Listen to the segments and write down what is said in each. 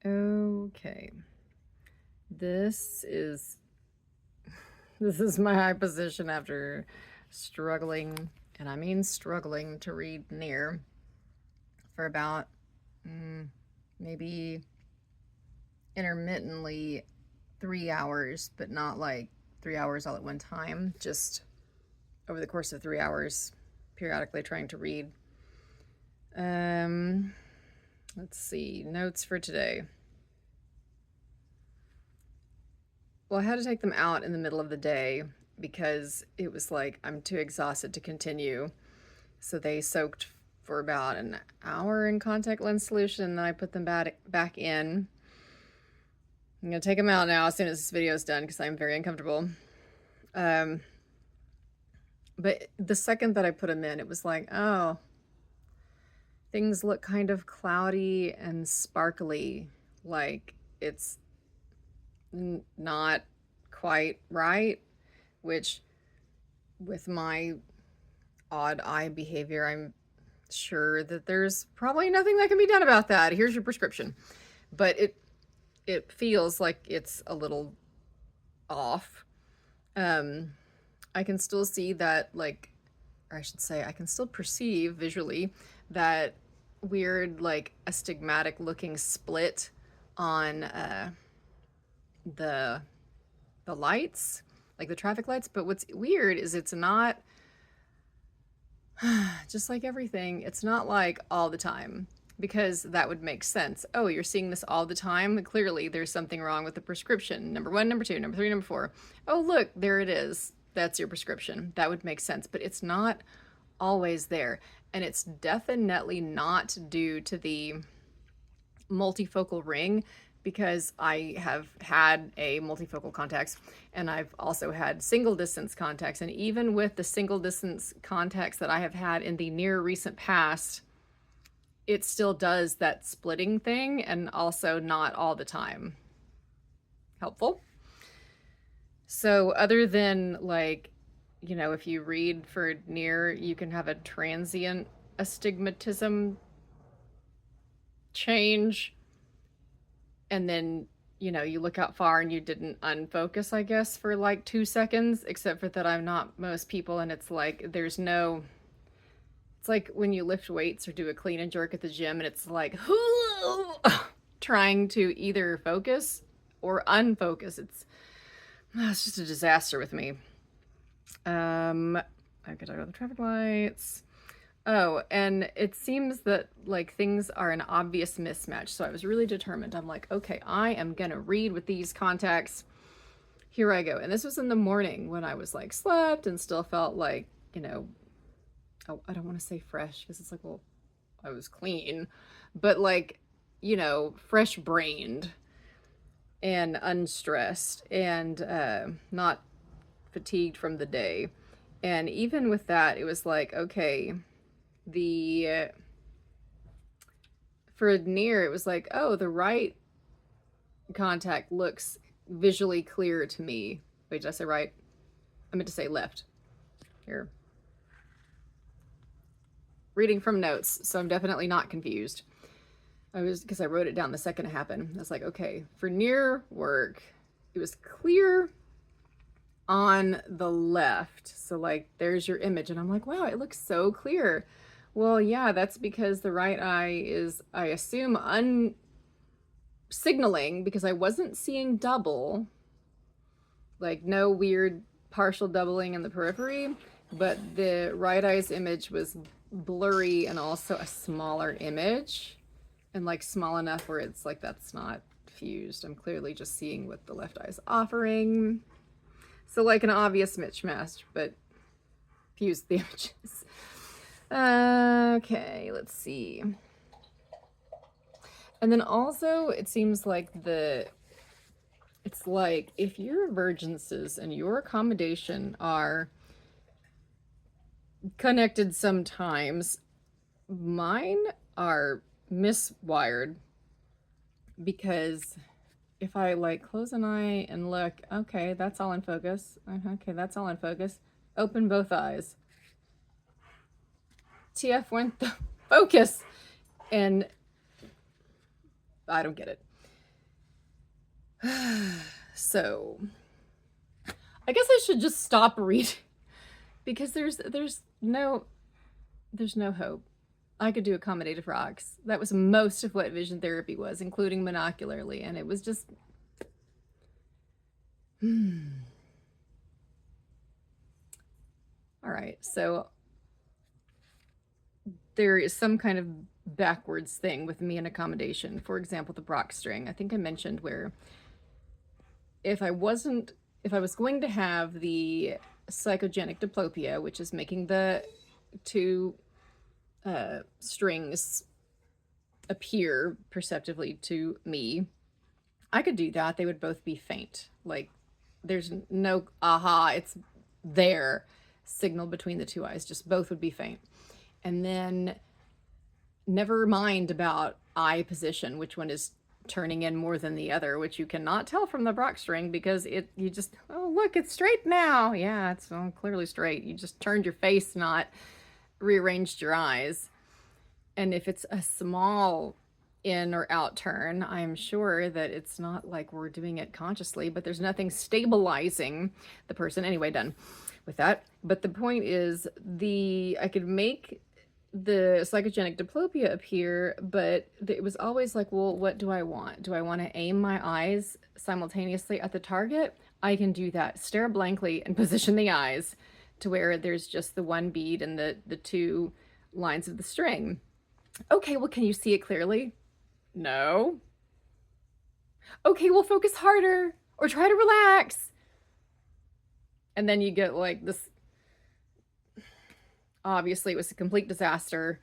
Okay. This is my high position after struggling, and I mean struggling, to read near for about maybe intermittently 3 hours, but not like 3 hours all at one time, just over the course of 3 hours, periodically trying to read. Um, let's see, notes for today. Well, I had to take them out in the middle of the day because it was like I'm too exhausted to continue. So they soaked for about an hour in contact lens solution, and then I put them back in. I'm gonna take them out now as soon as this video is done because I'm very uncomfortable. But the second that I put them in, it was like, oh, things look kind of cloudy and sparkly, like it's not quite right, which with my odd eye behavior, I'm sure that there's probably nothing that can be done about that. Here's your prescription. But it feels like it's a little off. I can still see that, like, or I should say, I can still perceive visually that weird, like, astigmatic looking split on the lights, like the traffic lights. But what's weird is it's not just like everything, it's not like all the time, because that would make sense. Oh, you're seeing this all the time? Clearly, there's something wrong with the prescription. Number one, number two, number three, number four. Oh, look, there it is. That's your prescription. That would make sense, but it's not always there. And it's definitely not due to the multifocal ring, because I have had a multifocal contacts and I've also had single distance contacts. And even with the single distance contacts that I have had in the near recent past, it still does that splitting thing, and also not all the time. Helpful. So other than, like, you know, if you read for near, you can have a transient astigmatism change, and then, you know, you look out far and you didn't unfocus, I guess, for like 2 seconds, except for that I'm not most people, and it's like there's no, it's like when you lift weights or do a clean and jerk at the gym, and it's like trying to either focus or unfocus. It's just a disaster with me. I could talk about the traffic lights. Oh, and it seems that, like, things are an obvious mismatch. So I was really determined. I'm like, okay, I am gonna read with these contacts. Here I go. And this was in the morning when I was like slept and still felt like, you know, oh, I don't want to say fresh because it's like, well, I was clean, but like, you know, fresh brained and unstressed and not fatigued from the day. And even with that, it was like, okay, the for near, it was like, oh, the right contact looks visually clear to me. Wait, did I say right? I meant to say left. Here. Reading from notes, so I'm definitely not confused. Because I wrote it down the second it happened. I was like, okay, for near work, it was clear on the left. So, like, there's your image. And I'm like, wow, it looks so clear. Well, yeah, that's because the right eye is, I assume, signaling, because I wasn't seeing double, like no weird partial doubling in the periphery, but the right eye's image was blurry and also a smaller image, and like small enough where it's like that's not fused. I'm clearly just seeing what the left eye's offering. So like an obvious mismatch, but fused the images. Okay, let's see. And then also it seems like it's like if your vergences and your accommodation are connected sometimes, mine are miswired, because if I like close an eye and look, okay, that's all in focus. Okay, that's all in focus. Open both eyes. TF went the focus. And I don't get it. So, I guess I should just stop reading because there's no hope. I could do accommodative rocks. That was most of what vision therapy was, including monocularly, and it was just all right. So there is some kind of backwards thing with me and accommodation. For example, the Brock string. I think I mentioned where if I wasn't if I was going to have the psychogenic diplopia, which is making the two strings appear perceptively to me, I could do that. They would both be faint. Like there's no aha, it's there signal between the two eyes. Just both would be faint. And then never mind about eye position, which one is turning in more than the other, which you cannot tell from the Brock string because you just, oh look, it's straight now. Yeah, it's clearly straight. You just turned your face, not rearranged your eyes. And if it's a small in or out turn, I'm sure that it's not like we're doing it consciously, but there's nothing stabilizing the person. Anyway, done with that. But the point is, I could make the psychogenic diplopia appear, but it was always like, well, what do I want? Do I want to aim my eyes simultaneously at the target? I can do that. Stare blankly and position the eyes to where there's just the one bead and the two lines of the string. Okay, well, can you see it clearly? No. Okay, well, focus harder or try to relax. And then you get like this. Obviously, it was a complete disaster.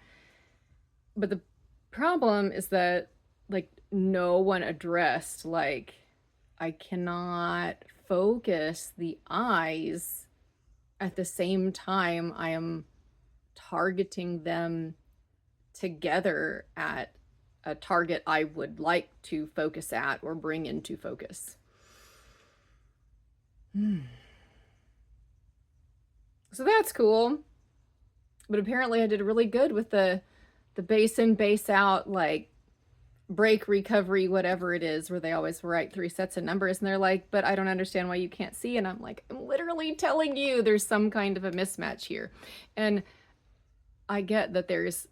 But the problem is that, like, no one addressed, like, I cannot focus the eyes at the same time I am targeting them together at a target I would like to focus at or bring into focus. So that's cool. But apparently I did really good with the base in, base out, like break, recovery, whatever it is, where they always write 3 sets of numbers. And they're like, but I don't understand why you can't see. And I'm like, I'm literally telling you there's some kind of a mismatch here. And I get that there's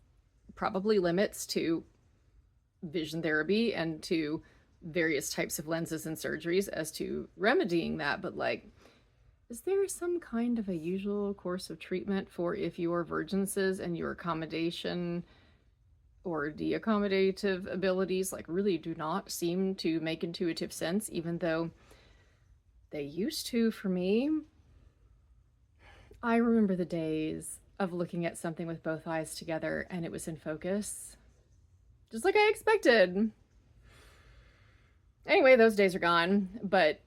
probably limits to vision therapy and to various types of lenses and surgeries as to remedying that. But like, is there some kind of a usual course of treatment for if your vergences and your accommodation or de-accommodative abilities like really do not seem to make intuitive sense, even though they used to for me? I remember the days of looking at something with both eyes together and it was in focus, just like I expected. Anyway, those days are gone, but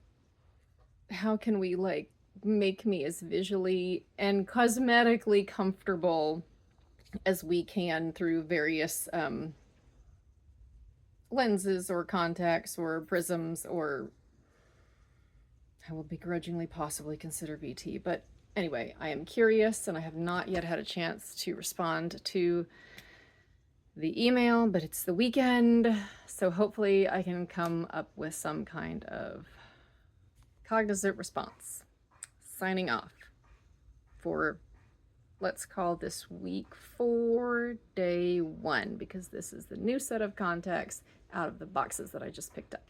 how can we like make me as visually and cosmetically comfortable as we can through various lenses or contacts or prisms, or I will begrudgingly possibly consider VT. But anyway, I am curious and I have not yet had a chance to respond to the email, but it's the weekend, so hopefully I can come up with some kind of cognizant response. Signing off for, let's call this week 4, day 1, because this is the new set of contacts out of the boxes that I just picked up.